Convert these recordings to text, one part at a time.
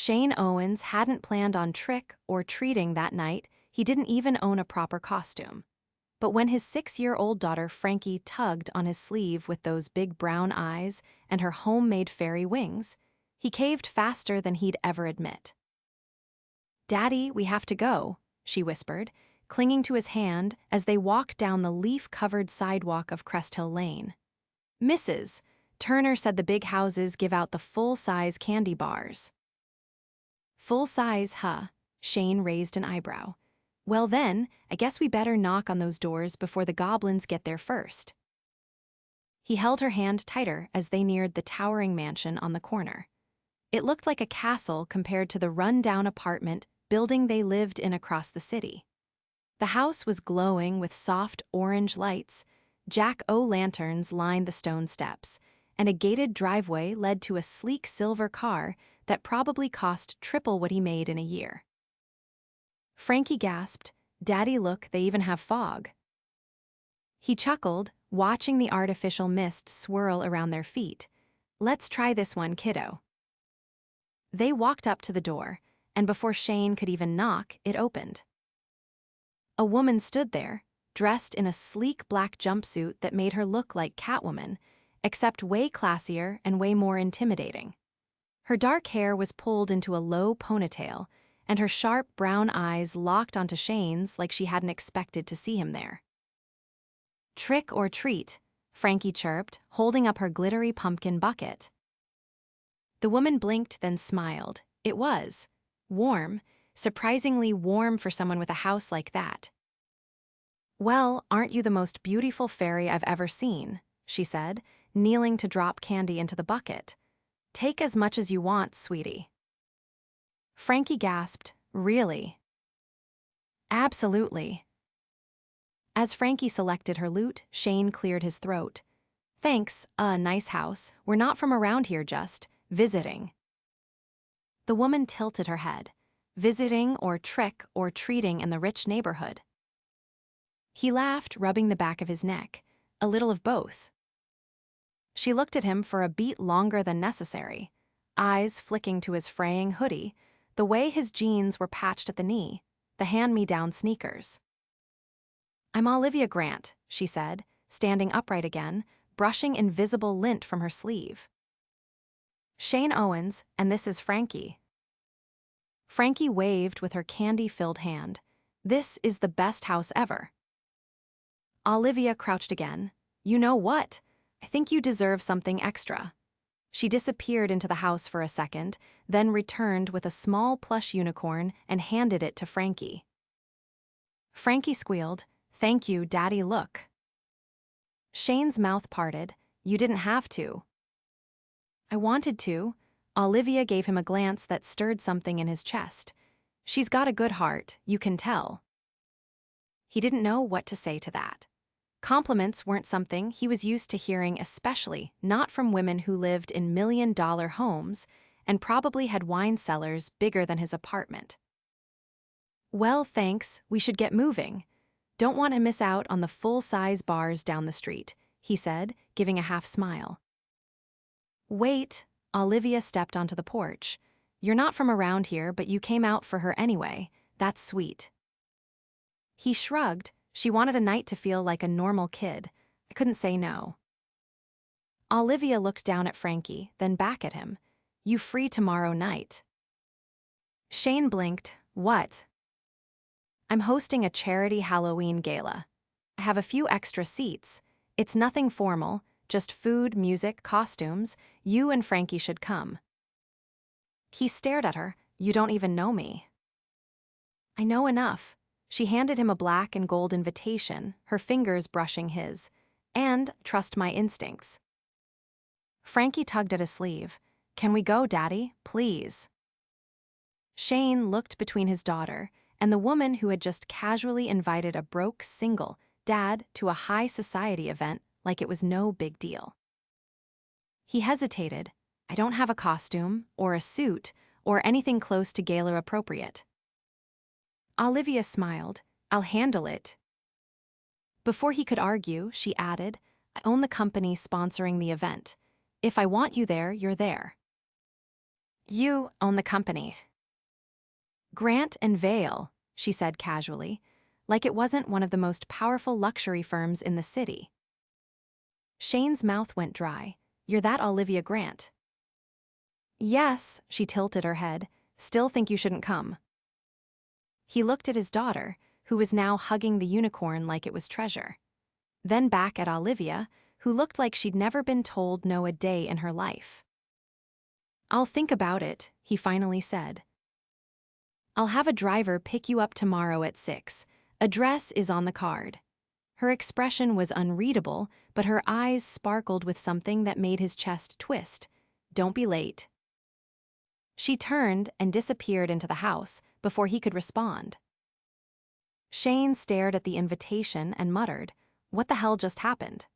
Shane Owens hadn't planned on trick or treating that night. He didn't even own a proper costume. But when his 6-year-old daughter Frankie tugged on his sleeve with those big brown eyes and her homemade fairy wings, he caved faster than he'd ever admit. "Daddy, we have to go," she whispered, clinging to his hand as they walked down the leaf-covered sidewalk of Crest Hill Lane. "Mrs. Turner said the big houses give out the full-size candy bars." "Full size, huh?" Shane raised an eyebrow. "Well then, I guess we better knock on those doors before the goblins get there first." He held her hand tighter as they neared the towering mansion on the corner. It looked like a castle compared to the run-down apartment building they lived in across the city. The house was glowing with soft orange lights, jack-o'-lanterns lined the stone steps, and a gated driveway led to a sleek silver car that probably cost triple what he made in a year. Frankie gasped, "Daddy, look, they even have fog." He chuckled, watching the artificial mist swirl around their feet. "Let's try this one, kiddo." They walked up to the door, and before Shane could even knock, it opened. A woman stood there, dressed in a sleek black jumpsuit that made her look like Catwoman, except way classier and way more intimidating. Her dark hair was pulled into a low ponytail, and her sharp brown eyes locked onto Shane's like she hadn't expected to see him there. "Trick or treat," Frankie chirped, holding up her glittery pumpkin bucket. The woman blinked, then smiled. It was warm, surprisingly warm for someone with a house like that. "Well, aren't you the most beautiful fairy I've ever seen?" she said, kneeling to drop candy into the bucket. "Take as much as you want, sweetie." Frankie gasped, "Really?" "Absolutely." As Frankie selected her loot, Shane cleared his throat. "Thanks, nice house. We're not from around here, just visiting." The woman tilted her head. Visiting or trick or treating in the rich neighborhood. He laughed, rubbing the back of his neck. "A little of both." She looked at him for a beat longer than necessary, eyes flicking to his fraying hoodie, the way his jeans were patched at the knee, the hand-me-down sneakers. "I'm Olivia Grant," she said, standing upright again, brushing invisible lint from her sleeve. "Shane Owens, and this is Frankie." Frankie waved with her candy-filled hand. "This is the best house ever." Olivia crouched again. "You know what? I think you deserve something extra." She disappeared into the house for a second, then returned with a small plush unicorn and handed it to Frankie. Frankie squealed, "Thank you, Daddy, look." Shane's mouth parted. "You didn't have to." "I wanted to." Olivia gave him a glance that stirred something in his chest. "She's got a good heart, you can tell." He didn't know what to say to that. Compliments weren't something he was used to hearing, especially not from women who lived in million-dollar homes and probably had wine cellars bigger than his apartment. "Well, thanks, we should get moving. Don't want to miss out on the full-size bars down the street," he said, giving a half-smile. "Wait," Olivia stepped onto the porch. "You're not from around here, but you came out for her anyway. That's sweet." He shrugged. She wanted a night to feel like a normal kid. I couldn't say no. Olivia looked down at Frankie, then back at him. "You free tomorrow night?" Shane blinked. "What?" "I'm hosting a charity Halloween gala. I have a few extra seats. It's nothing formal, just food, music, costumes. You and Frankie should come." He stared at her. "You don't even know me." "I know enough." She handed him a black and gold invitation, her fingers brushing his. "And trust my instincts." Frankie tugged at his sleeve. "Can we go, Daddy? Please." Shane looked between his daughter and the woman who had just casually invited a broke single dad to a high society event like it was no big deal. He hesitated. "I don't have a costume, or a suit, or anything close to gala appropriate." Olivia smiled. "I'll handle it." Before he could argue, she added, "I own the company sponsoring the event. If I want you there, you're there." You own the company. Grant and Vale, she said casually, like it wasn't one of the most powerful luxury firms in the city. Shane's mouth went dry. You're that Olivia Grant. Yes, she tilted her head. Still think you shouldn't come. He looked at his daughter, who was now hugging the unicorn like it was treasure. Then back at Olivia, who looked like she'd never been told no a day in her life. I'll think about it, he finally said. I'll have a driver pick you up tomorrow at 6. Address is on the card. Her expression was unreadable, but her eyes sparkled with something that made his chest twist. Don't be late. She turned and disappeared into the house before he could respond. Shane stared at the invitation and muttered, "What the hell just happened?"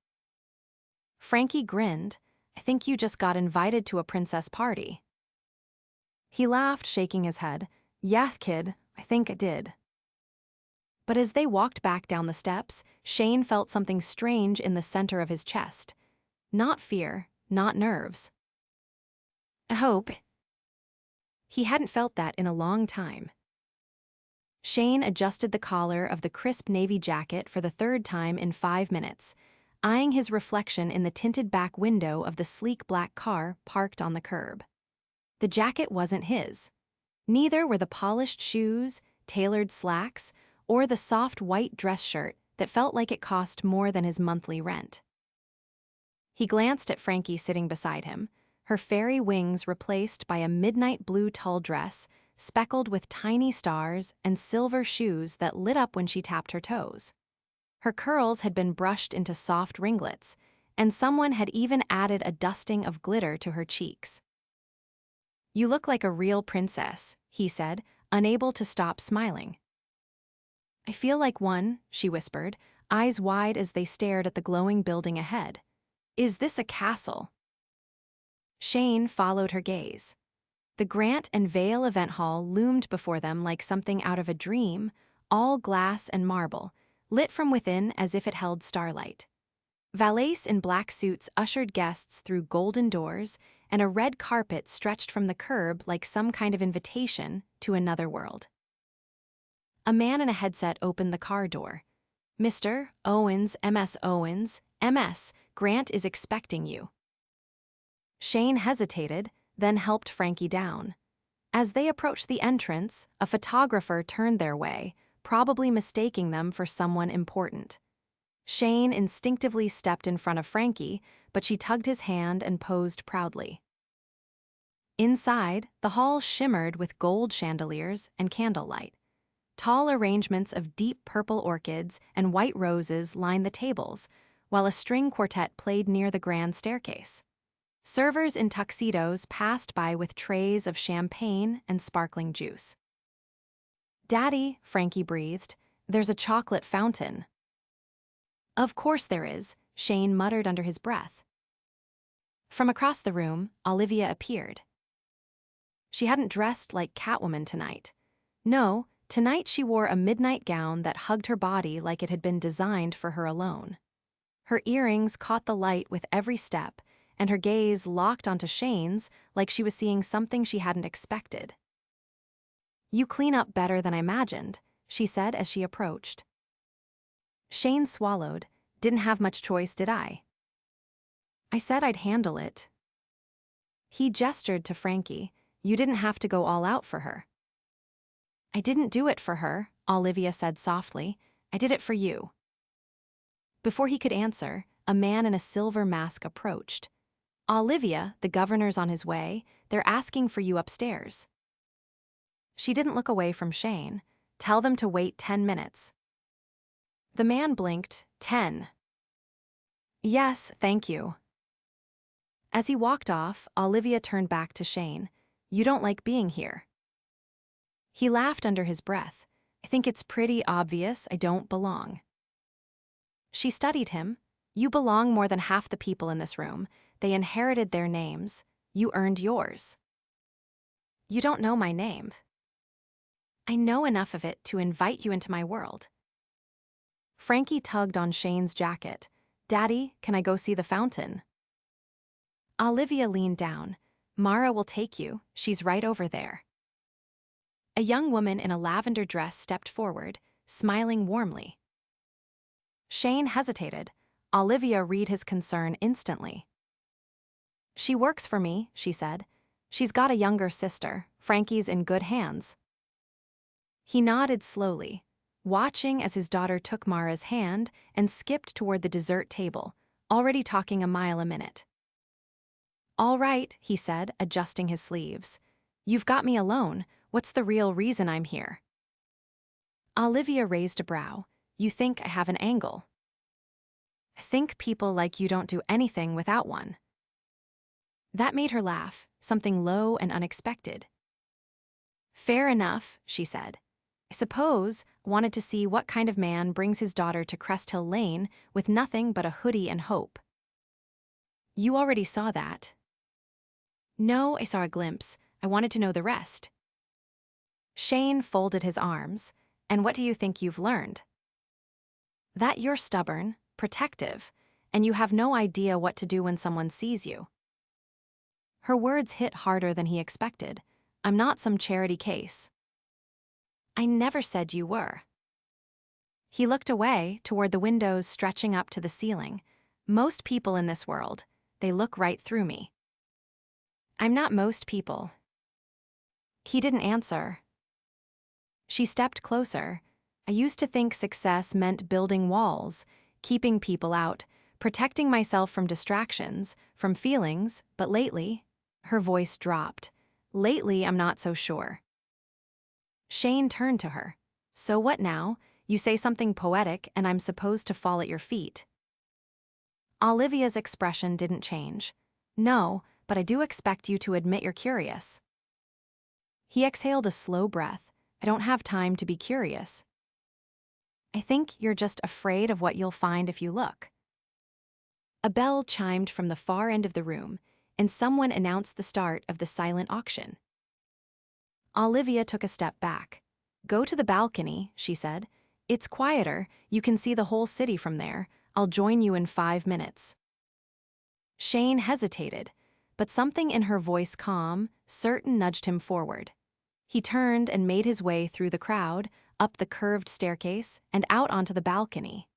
Frankie grinned. "I think you just got invited to a princess party." He laughed, shaking his head. "Yes, kid, I think I did." But as they walked back down the steps, Shane felt something strange in the center of his chest. Not fear, not nerves. Hope. He hadn't felt that in a long time. Shane adjusted the collar of the crisp navy jacket for the third time in 5 minutes, eyeing his reflection in the tinted back window of the sleek black car parked on the curb. The jacket wasn't his. Neither were the polished shoes, tailored slacks, or the soft white dress shirt that felt like it cost more than his monthly rent. He glanced at Frankie sitting beside him, her fairy wings replaced by a midnight blue tulle dress speckled with tiny stars and silver shoes that lit up when she tapped her toes. Her curls had been brushed into soft ringlets, and someone had even added a dusting of glitter to her cheeks. You look like a real princess, he said, unable to stop smiling. I feel like one, she whispered, eyes wide as they stared at the glowing building ahead. Is this a castle? Shane followed her gaze. The Grant and Vale event hall loomed before them like something out of a dream, all glass and marble, lit from within as if it held starlight. Valets in black suits ushered guests through golden doors, and a red carpet stretched from the curb like some kind of invitation to another world. A man in a headset opened the car door. Mr. Owens, MS Owens, MS, Grant is expecting you. Shane hesitated, then helped Frankie down. As they approached the entrance, a photographer turned their way, probably mistaking them for someone important. Shane instinctively stepped in front of Frankie, but she tugged his hand and posed proudly. Inside, the hall shimmered with gold chandeliers and candlelight. Tall arrangements of deep purple orchids and white roses lined the tables, while a string quartet played near the grand staircase. Servers in tuxedos passed by with trays of champagne and sparkling juice. "Daddy," Frankie breathed, "there's a chocolate fountain." "Of course there is," Shane muttered under his breath. From across the room, Olivia appeared. She hadn't dressed like Catwoman tonight. No, tonight she wore a midnight gown that hugged her body like it had been designed for her alone. Her earrings caught the light with every step, and her gaze locked onto Shane's like she was seeing something she hadn't expected. "You clean up better than I imagined," she said as she approached. Shane swallowed. "Didn't have much choice, did I?" "I said I'd handle it." He gestured to Frankie. "You didn't have to go all out for her." "I didn't do it for her," Olivia said softly. "I did it for you." Before he could answer, a man in a silver mask approached. "Olivia, the governor's on his way. They're asking for you upstairs." She didn't look away from Shane. "Tell them to wait 10 minutes. The man blinked. 10. "Yes, thank you." As he walked off, Olivia turned back to Shane. "You don't like being here." He laughed under his breath. "I think it's pretty obvious I don't belong." She studied him. "You belong more than half the people in this room. They inherited their names. You earned yours." "You don't know my name." "I know enough of it to invite you into my world." Frankie tugged on Shane's jacket. "Daddy, can I go see the fountain?" Olivia leaned down. Mara will take you, she's right over there. A young woman in a lavender dress stepped forward, smiling warmly. Shane hesitated. Olivia read his concern instantly. She works for me, she said. She's got a younger sister. Frankie's in good hands. He nodded slowly, watching as his daughter took Mara's hand and skipped toward the dessert table, already talking a mile a minute. All right, he said, adjusting his sleeves. You've got me alone. What's the real reason I'm here? Olivia raised a brow. You think I have an angle. I think people like you don't do anything without one. That made her laugh, something low and unexpected. Fair enough, she said. I suppose wanted to see what kind of man brings his daughter to Crest Hill Lane with nothing but a hoodie and hope. You already saw that. No, I saw a glimpse. I wanted to know the rest. Shane folded his arms. And what do you think you've learned? That you're stubborn, protective, and you have no idea what to do when someone sees you. Her words hit harder than he expected. I'm not some charity case. I never said you were. He looked away toward the windows stretching up to the ceiling. Most people in this world, they look right through me. I'm not most people. He didn't answer. She stepped closer. I used to think success meant building walls, keeping people out, protecting myself from distractions, from feelings, but lately, her voice dropped. Lately, I'm not so sure. Shane turned to her. So what now? You say something poetic and I'm supposed to fall at your feet. Olivia's expression didn't change. No, but I do expect you to admit you're curious. He exhaled a slow breath. I don't have time to be curious. I think you're just afraid of what you'll find if you look. A bell chimed from the far end of the room, and someone announced the start of the silent auction. Olivia took a step back. Go to the balcony, she said. It's quieter, you can see the whole city from there. I'll join you in 5 minutes. Shane hesitated, but something in her voice calm, certain nudged him forward. He turned and made his way through the crowd, up the curved staircase, and out onto the balcony.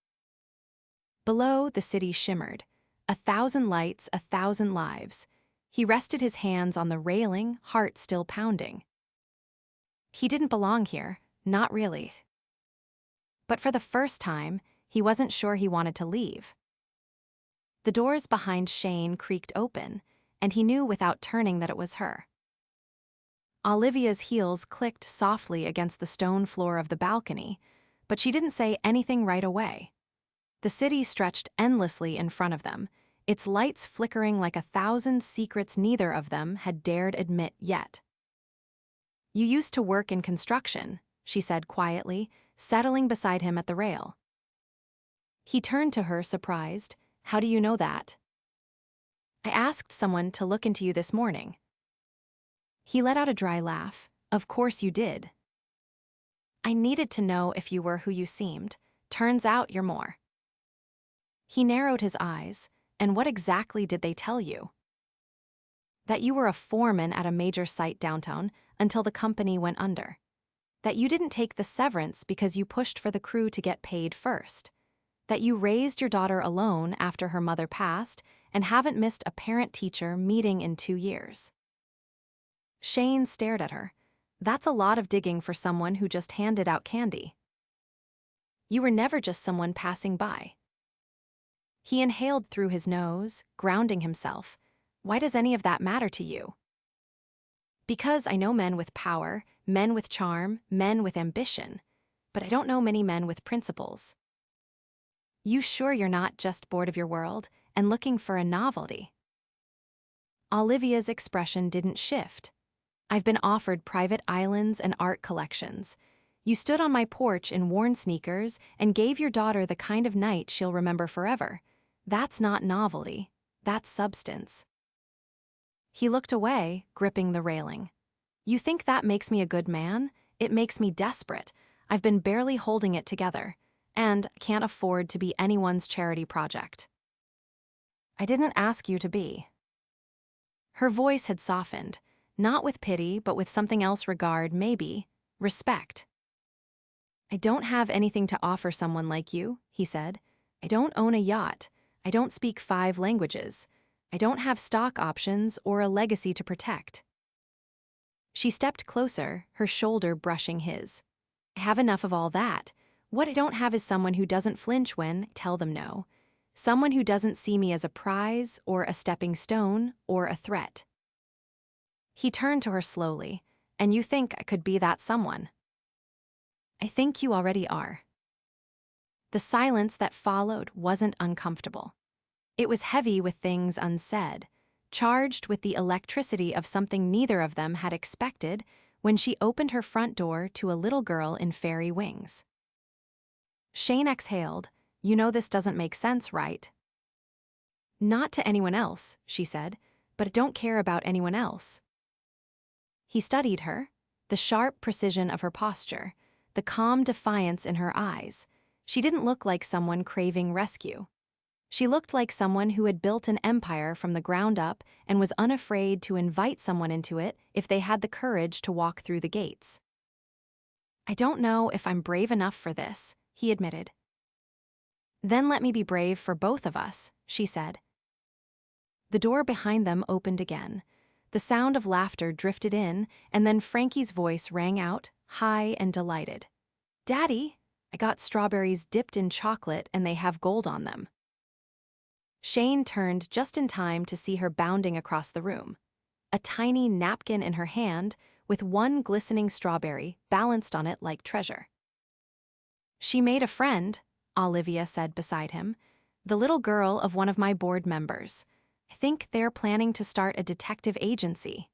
Below, the city shimmered. 1,000 lights, 1,000 lives. He rested his hands on the railing, heart still pounding. He didn't belong here, not really. But for the first time, he wasn't sure he wanted to leave. The doors behind Shane creaked open, and he knew without turning that it was her. Olivia's heels clicked softly against the stone floor of the balcony, but she didn't say anything right away. The city stretched endlessly in front of them, its lights flickering like 1,000 secrets neither of them had dared admit yet. You used to work in construction, she said quietly, settling beside him at the rail. He turned to her, surprised. How do you know that? I asked someone to look into you this morning. He let out a dry laugh. Of course you did. I needed to know if you were who you seemed. Turns out you're more. He narrowed his eyes. And what exactly did they tell you? That you were a foreman at a major site downtown until the company went under. That you didn't take the severance because you pushed for the crew to get paid first. That you raised your daughter alone after her mother passed and haven't missed a parent-teacher meeting in 2 years. Shane stared at her. That's a lot of digging for someone who just handed out candy. You were never just someone passing by. He inhaled through his nose, grounding himself. Why does any of that matter to you? Because I know men with power, men with charm, men with ambition, but I don't know many men with principles. You sure you're not just bored of your world and looking for a novelty? Olivia's expression didn't shift. I've been offered private islands and art collections. You stood on my porch in worn sneakers and gave your daughter the kind of night she'll remember forever. That's not novelty. That's substance. He looked away, gripping the railing. You think that makes me a good man? It makes me desperate. I've been barely holding it together, and can't afford to be anyone's charity project. I didn't ask you to be. Her voice had softened, not with pity but with something else regard, maybe, respect. "I don't have anything to offer someone like you," he said. "I don't own a yacht. I don't speak 5 languages. I don't have stock options or a legacy to protect." She stepped closer, her shoulder brushing his. "I have enough of all that. What I don't have is someone who doesn't flinch when I tell them no. Someone who doesn't see me as a prize or a stepping stone or a threat." He turned to her slowly. "And you think I could be that someone?" "I think you already are." The silence that followed wasn't uncomfortable. It was heavy with things unsaid, charged with the electricity of something neither of them had expected when she opened her front door to a little girl in fairy wings. Shane exhaled. "You know this doesn't make sense, right?" "Not to anyone else," she said, "but I don't care about anyone else." He studied her, the sharp precision of her posture, the calm defiance in her eyes. She didn't look like someone craving rescue. She looked like someone who had built an empire from the ground up and was unafraid to invite someone into it if they had the courage to walk through the gates. "I don't know if I'm brave enough for this," he admitted. "Then let me be brave for both of us," she said. The door behind them opened again. The sound of laughter drifted in, and then Frankie's voice rang out, high and delighted. "Daddy, I got strawberries dipped in chocolate and they have gold on them." Shane turned just in time to see her bounding across the room, a tiny napkin in her hand with one glistening strawberry balanced on it like treasure. "She made a friend," Olivia said beside him, "the little girl of one of my board members. I think they're planning to start a detective agency."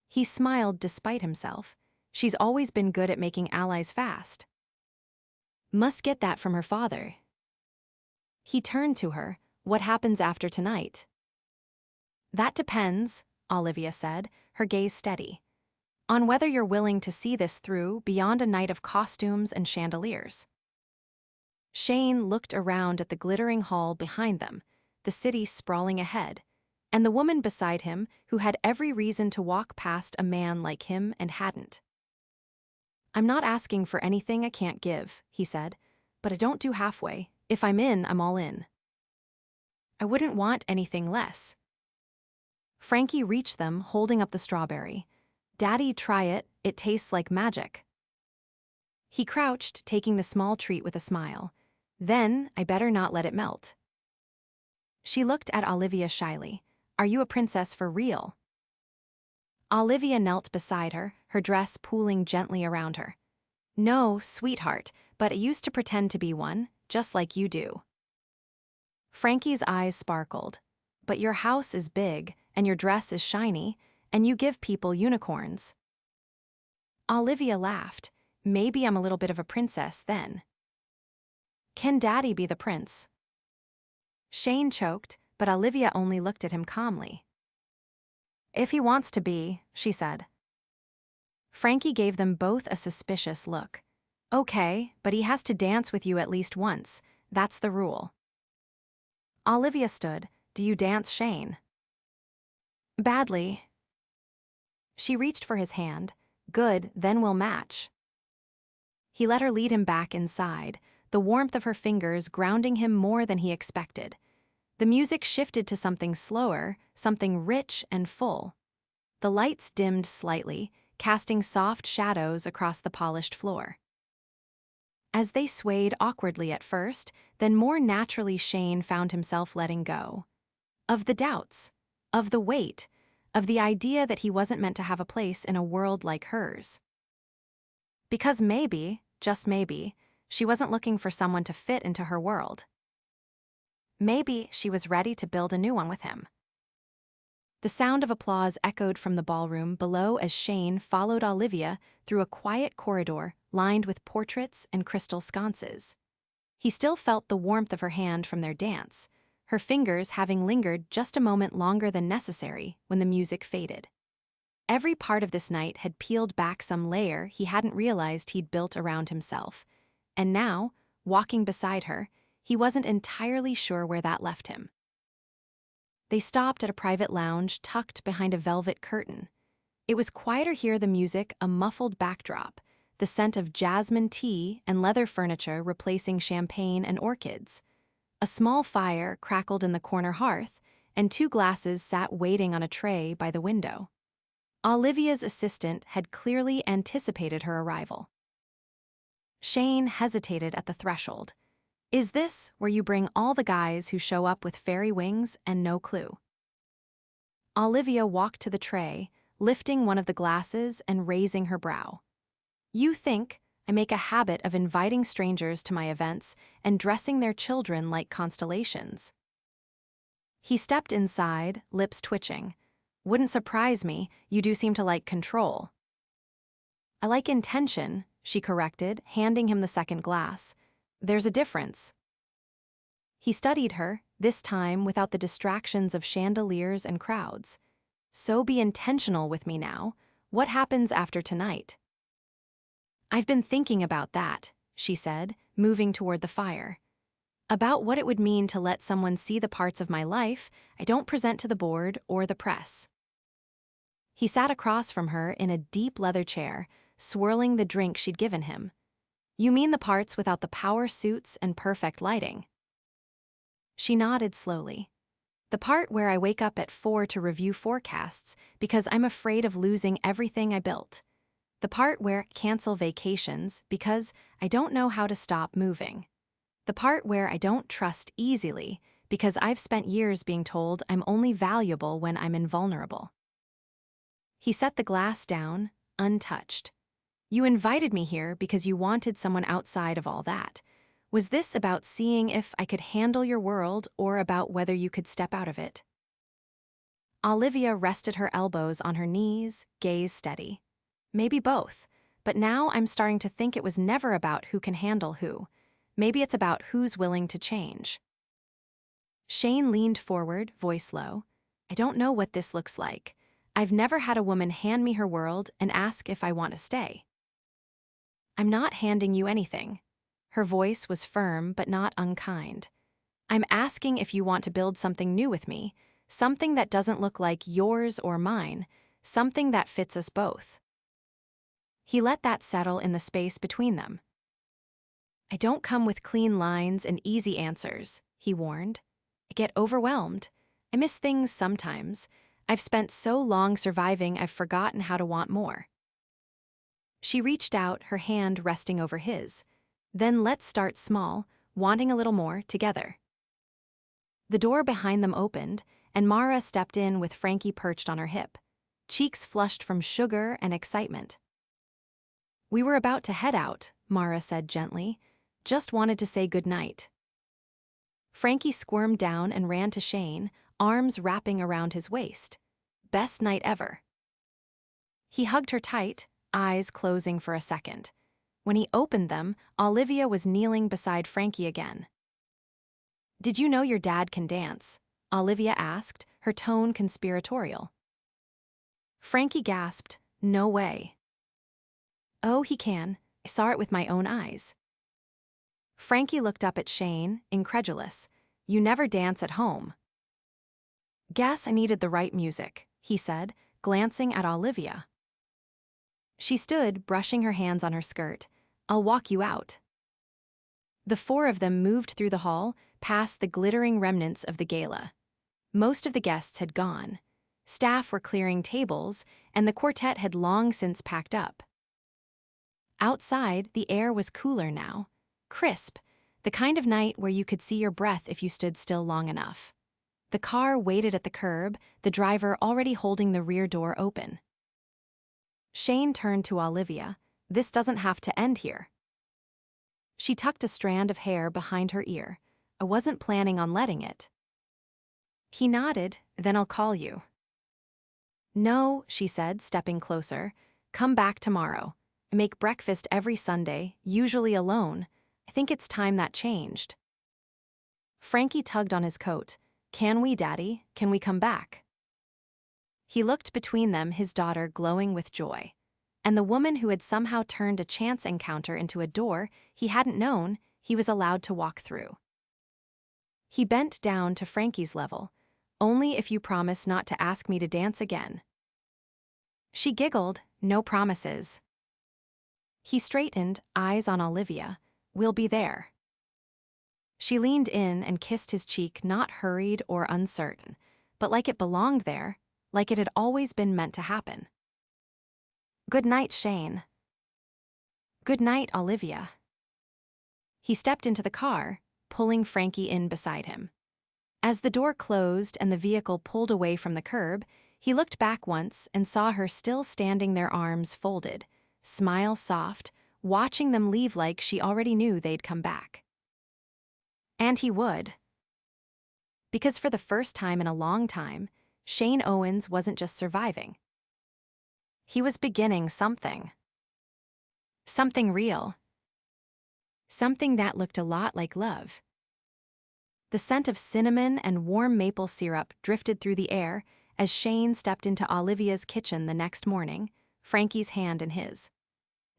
He smiled despite himself. She's always been good at making allies fast. "Must get that from her father." He turned to her. "What happens after tonight?" "That depends," Olivia said, her gaze steady, "on whether you're willing to see this through beyond a night of costumes and chandeliers." Shane looked around at the glittering hall behind them, the city sprawling ahead, and the woman beside him who had every reason to walk past a man like him and hadn't. "I'm not asking for anything I can't give," he said, "but I don't do halfway. If I'm in, I'm all in." "I wouldn't want anything less." Frankie reached them, holding up the strawberry. "Daddy, try it. It tastes like magic." He crouched, taking the small treat with a smile. "Then I better not let it melt." She looked at Olivia shyly. "Are you a princess for real?" Olivia knelt beside her, her dress pooling gently around her. "No, sweetheart, but I used to pretend to be one, just like you do." Frankie's eyes sparkled. "But your house is big, and your dress is shiny, and you give people unicorns." Olivia laughed. "Maybe I'm a little bit of a princess then." "Can Daddy be the prince?" Shane choked, but Olivia only looked at him calmly. "If he wants to be," she said. Frankie gave them both a suspicious look. "Okay, but he has to dance with you at least once. That's the rule." Olivia stood. "Do you dance, Shane?" "Badly." She reached for his hand. "Good, then we'll match." He let her lead him back inside, the warmth of her fingers grounding him more than he expected. The music shifted to something slower, something rich and full. The lights dimmed slightly, casting soft shadows across the polished floor. As they swayed awkwardly at first, then more naturally Shane found himself letting go. Of the doubts, of the weight, of the idea that he wasn't meant to have a place in a world like hers. Because maybe, just maybe, she wasn't looking for someone to fit into her world. Maybe she was ready to build a new one with him. The sound of applause echoed from the ballroom below as Shane followed Olivia through a quiet corridor lined with portraits and crystal sconces. He still felt the warmth of her hand from their dance, her fingers having lingered just a moment longer than necessary when the music faded. Every part of this night had peeled back some layer he hadn't realized he'd built around himself, and now, walking beside her, he wasn't entirely sure where that left him. They stopped at a private lounge tucked behind a velvet curtain. It was quieter here, the music, a muffled backdrop, the scent of jasmine tea and leather furniture replacing champagne and orchids. A small fire crackled in the corner hearth, and 2 glasses sat waiting on a tray by the window. Olivia's assistant had clearly anticipated her arrival. Shane hesitated at the threshold. Is this where you bring all the guys who show up with fairy wings and no clue? Olivia walked to the tray, lifting one of the glasses and raising her brow. You think I make a habit of inviting strangers to my events and dressing their children like constellations? He stepped inside, lips twitching. Wouldn't surprise me, you do seem to like control. I like intention, she corrected, handing him the second glass. There's a difference. He studied her, this time without the distractions of chandeliers and crowds. So be intentional with me now. What happens after tonight? I've been thinking about that, she said, moving toward the fire. About what it would mean to let someone see the parts of my life I don't present to the board or the press. He sat across from her in a deep leather chair, swirling the drink she'd given him. You mean the parts without the power suits and perfect lighting? She nodded slowly. The part where I wake up at 4 to review forecasts because I'm afraid of losing everything I built. The part where I cancel vacations because I don't know how to stop moving. The part where I don't trust easily because I've spent years being told I'm only valuable when I'm invulnerable. He set the glass down, untouched. You invited me here because you wanted someone outside of all that. Was this about seeing if I could handle your world or about whether you could step out of it? Olivia rested her elbows on her knees, gaze steady. Maybe both, but now I'm starting to think it was never about who can handle who. Maybe it's about who's willing to change. Shane leaned forward, voice low. I don't know what this looks like. I've never had a woman hand me her world and ask if I want to stay. I'm not handing you anything. Her voice was firm but not unkind. I'm asking if you want to build something new with me, something that doesn't look like yours or mine, something that fits us both. He let that settle in the space between them. I don't come with clean lines and easy answers, he warned. I get overwhelmed. I miss things sometimes. I've spent so long surviving I've forgotten how to want more. She reached out, her hand resting over his. Then let's start small, wanting a little more together. The door behind them opened, and Mara stepped in with Frankie perched on her hip, cheeks flushed from sugar and excitement. We were about to head out, Mara said gently. Just wanted to say goodnight. Frankie squirmed down and ran to Shane, arms wrapping around his waist. Best night ever. He hugged her tight, eyes closing for a second. When he opened them, Olivia was kneeling beside Frankie again. Did you know your dad can dance? Olivia asked, her tone conspiratorial. Frankie gasped, no way. Oh, he can. I saw it with my own eyes. Frankie looked up at Shane, incredulous. You never dance at home. Guess I needed the right music, he said, glancing at Olivia. She stood, brushing her hands on her skirt. I'll walk you out. The 4 of them moved through the hall, past the glittering remnants of the gala. Most of the guests had gone. Staff were clearing tables, and the quartet had long since packed up. Outside, the air was cooler now. Crisp, the kind of night where you could see your breath if you stood still long enough. The car waited at the curb, the driver already holding the rear door open. Shane turned to Olivia. This doesn't have to end here. She tucked a strand of hair behind her ear. I wasn't planning on letting it. He nodded, then I'll call you. No, she said, stepping closer. Come back tomorrow. I make breakfast every Sunday, usually alone. I think it's time that changed. Frankie tugged on his coat. Can we, Daddy? Can we come back? He looked between them, his daughter glowing with joy. And the woman who had somehow turned a chance encounter into a door he hadn't known he was allowed to walk through. He bent down to Frankie's level. Only if you promise not to ask me to dance again. She giggled, no promises. He straightened, eyes on Olivia. We'll be there. She leaned in and kissed his cheek, not hurried or uncertain, but like it belonged there, like it had always been meant to happen. Good night, Shane. Good night, Olivia. He stepped into the car, pulling Frankie in beside him. As the door closed and the vehicle pulled away from the curb, he looked back once and saw her still standing there, arms folded, smile soft, watching them leave like she already knew they'd come back. And he would. Because for the first time in a long time, Shane Owens wasn't just surviving. He was beginning something. Something real. Something that looked a lot like love. The scent of cinnamon and warm maple syrup drifted through the air as Shane stepped into Olivia's kitchen the next morning, Frankie's hand in his.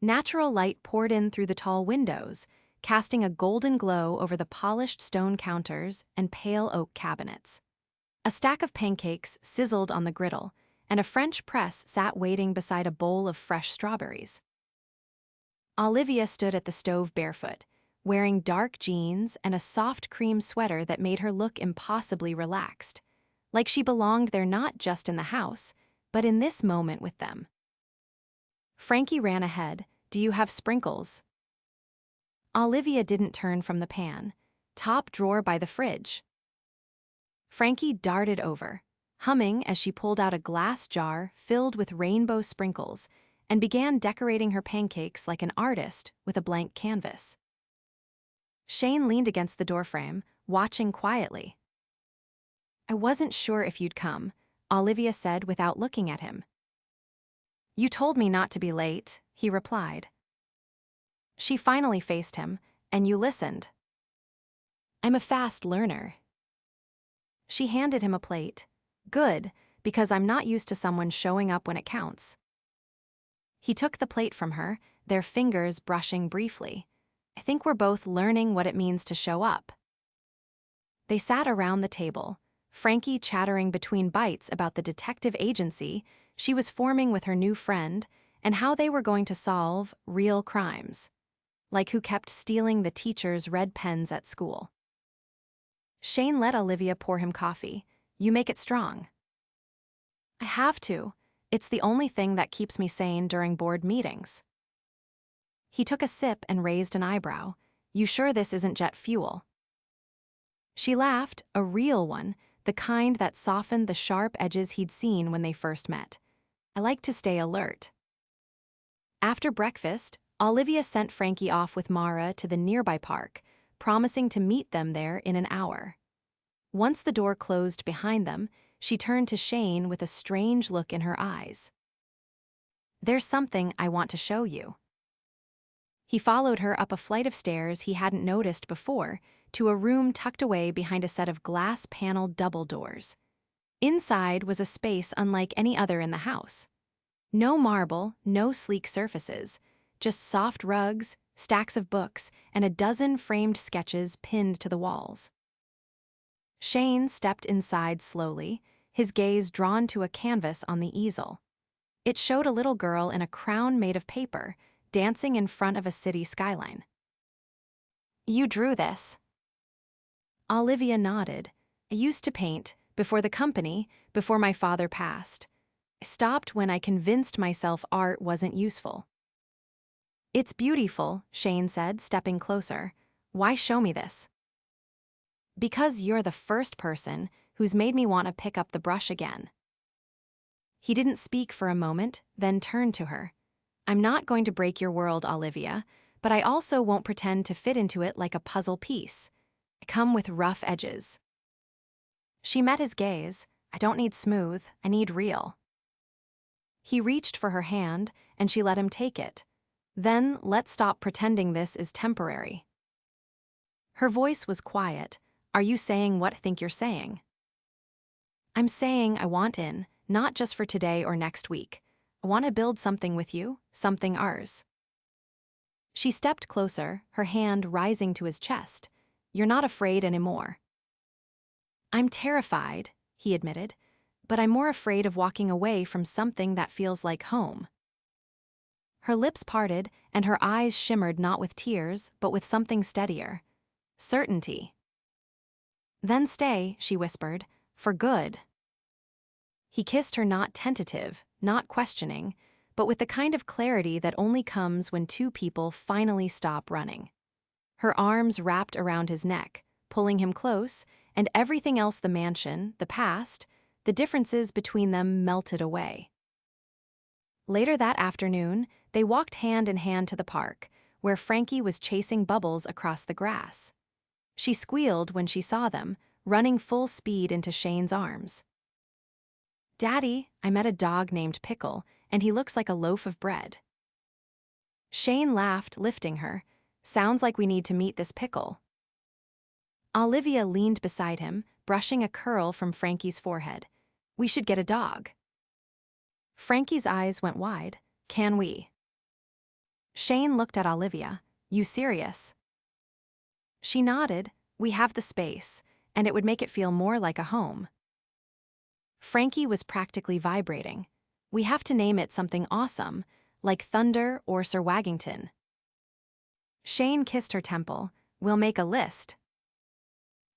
Natural light poured in through the tall windows, casting a golden glow over the polished stone counters and pale oak cabinets. A stack of pancakes sizzled on the griddle, and a French press sat waiting beside a bowl of fresh strawberries. Olivia stood at the stove barefoot, wearing dark jeans and a soft cream sweater that made her look impossibly relaxed, like she belonged there not just in the house, but in this moment with them. Frankie ran ahead. Do you have sprinkles? Olivia didn't turn from the pan. Top drawer by the fridge. Frankie darted over, humming as she pulled out a glass jar filled with rainbow sprinkles and began decorating her pancakes like an artist with a blank canvas. Shane leaned against the doorframe, watching quietly. I wasn't sure if you'd come, Olivia said without looking at him. You told me not to be late, he replied. She finally faced him, and you listened. I'm a fast learner. She handed him a plate. Good, because I'm not used to someone showing up when it counts. He took the plate from her, their fingers brushing briefly. I think we're both learning what it means to show up. They sat around the table, Frankie chattering between bites about the detective agency she was forming with her new friend and how they were going to solve real crimes, like who kept stealing the teacher's red pens at school. Shane let Olivia pour him coffee. You make it strong. I have to. It's the only thing that keeps me sane during board meetings. He took a sip and raised an eyebrow. You sure this isn't jet fuel? She laughed, a real one, the kind that softened the sharp edges he'd seen when they first met. I like to stay alert. After breakfast, Olivia sent Frankie off with Mara to the nearby park, promising to meet them there in an hour. Once the door closed behind them, she turned to Shane with a strange look in her eyes. There's something I want to show you. He followed her up a flight of stairs he hadn't noticed before to a room tucked away behind a set of glass-paneled double doors. Inside was a space unlike any other in the house. No marble, no sleek surfaces, just soft rugs, stacks of books, and a dozen framed sketches pinned to the walls. Shane stepped inside slowly, his gaze drawn to a canvas on the easel. It showed a little girl in a crown made of paper, dancing in front of a city skyline. You drew this? Olivia nodded. I used to paint, before the company, before my father passed. I stopped when I convinced myself art wasn't useful. It's beautiful, Shane said, stepping closer. Why show me this? Because you're the first person who's made me want to pick up the brush again. He didn't speak for a moment, then turned to her. I'm not going to break your world, Olivia, but I also won't pretend to fit into it like a puzzle piece. I come with rough edges. She met his gaze. I don't need smooth, I need real. He reached for her hand, and she let him take it. Then, let's stop pretending this is temporary. Her voice was quiet. Are you saying what I think you're saying? I'm saying I want in, not just for today or next week. I want to build something with you, something ours. She stepped closer, her hand rising to his chest. You're not afraid anymore. I'm terrified, he admitted, but I'm more afraid of walking away from something that feels like home. Her lips parted, and her eyes shimmered not with tears, but with something steadier. Certainty. Then stay, she whispered, for good. He kissed her, not tentative, not questioning, but with the kind of clarity that only comes when two people finally stop running. Her arms wrapped around his neck, pulling him close, and everything else, the mansion, the past, the differences between them melted away. Later that afternoon, they walked hand in hand to the park, where Frankie was chasing Bubbles across the grass. She squealed when she saw them, running full speed into Shane's arms. "Daddy, I met a dog named Pickle, and he looks like a loaf of bread." Shane laughed, lifting her. "Sounds like we need to meet this Pickle." Olivia leaned beside him, brushing a curl from Frankie's forehead. "We should get a dog." Frankie's eyes went wide. "Can we?" Shane looked at Olivia. "You serious?" She nodded. "We have the space, and it would make it feel more like a home." Frankie was practically vibrating. "We have to name it something awesome, like Thunder or Sir Waggington." Shane kissed her temple. "We'll make a list."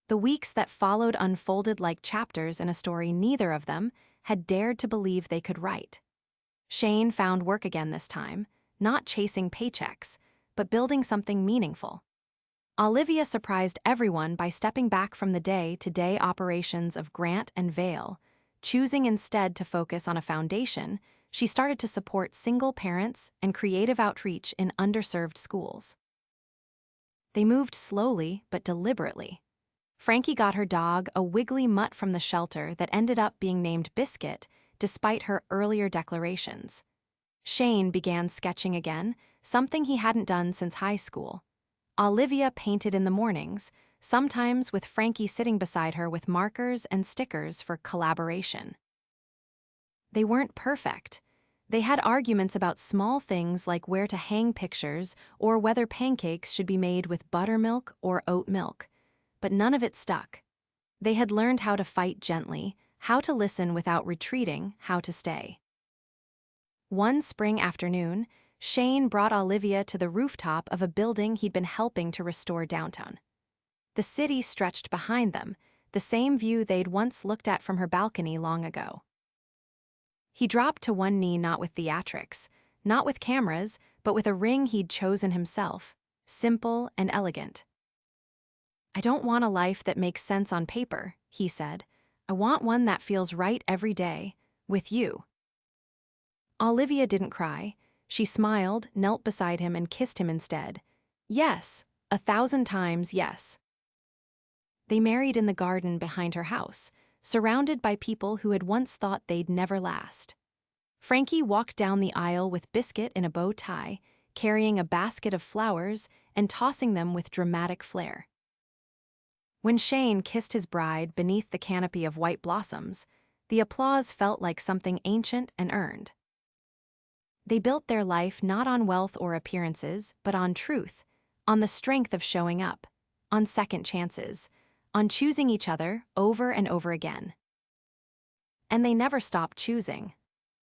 The weeks that followed unfolded like chapters in a story neither of them had dared to believe they could write. Shane found work again this time, not chasing paychecks, but building something meaningful. Olivia surprised everyone by stepping back from the day-to-day operations of Grant and Vale. Choosing instead to focus on a foundation, she started to support single parents and creative outreach in underserved schools. They moved slowly but deliberately. Frankie got her dog a wiggly mutt from the shelter that ended up being named Biscuit, despite her earlier declarations. Shane began sketching again, something he hadn't done since high school. Olivia painted in the mornings, sometimes with Frankie sitting beside her with markers and stickers for collaboration. They weren't perfect. They had arguments about small things like where to hang pictures or whether pancakes should be made with buttermilk or oat milk. But none of it stuck. They had learned how to fight gently, how to listen without retreating, how to stay. One spring afternoon, Shane brought Olivia to the rooftop of a building he'd been helping to restore downtown. The city stretched behind them, the same view they'd once looked at from her balcony long ago. He dropped to one knee, not with theatrics, not with cameras, but with a ring he'd chosen himself, simple and elegant. "I don't want a life that makes sense on paper," he said. "I want one that feels right every day, with you." Olivia didn't cry. She smiled, knelt beside him, and kissed him instead. Yes, 1,000 times yes. They married in the garden behind her house, surrounded by people who had once thought they'd never last. Frankie walked down the aisle with Biscuit in a bow tie, carrying a basket of flowers and tossing them with dramatic flair. When Shane kissed his bride beneath the canopy of white blossoms, the applause felt like something ancient and earned. They built their life not on wealth or appearances, but on truth, on the strength of showing up, on second chances, on choosing each other over and over again. And they never stopped choosing.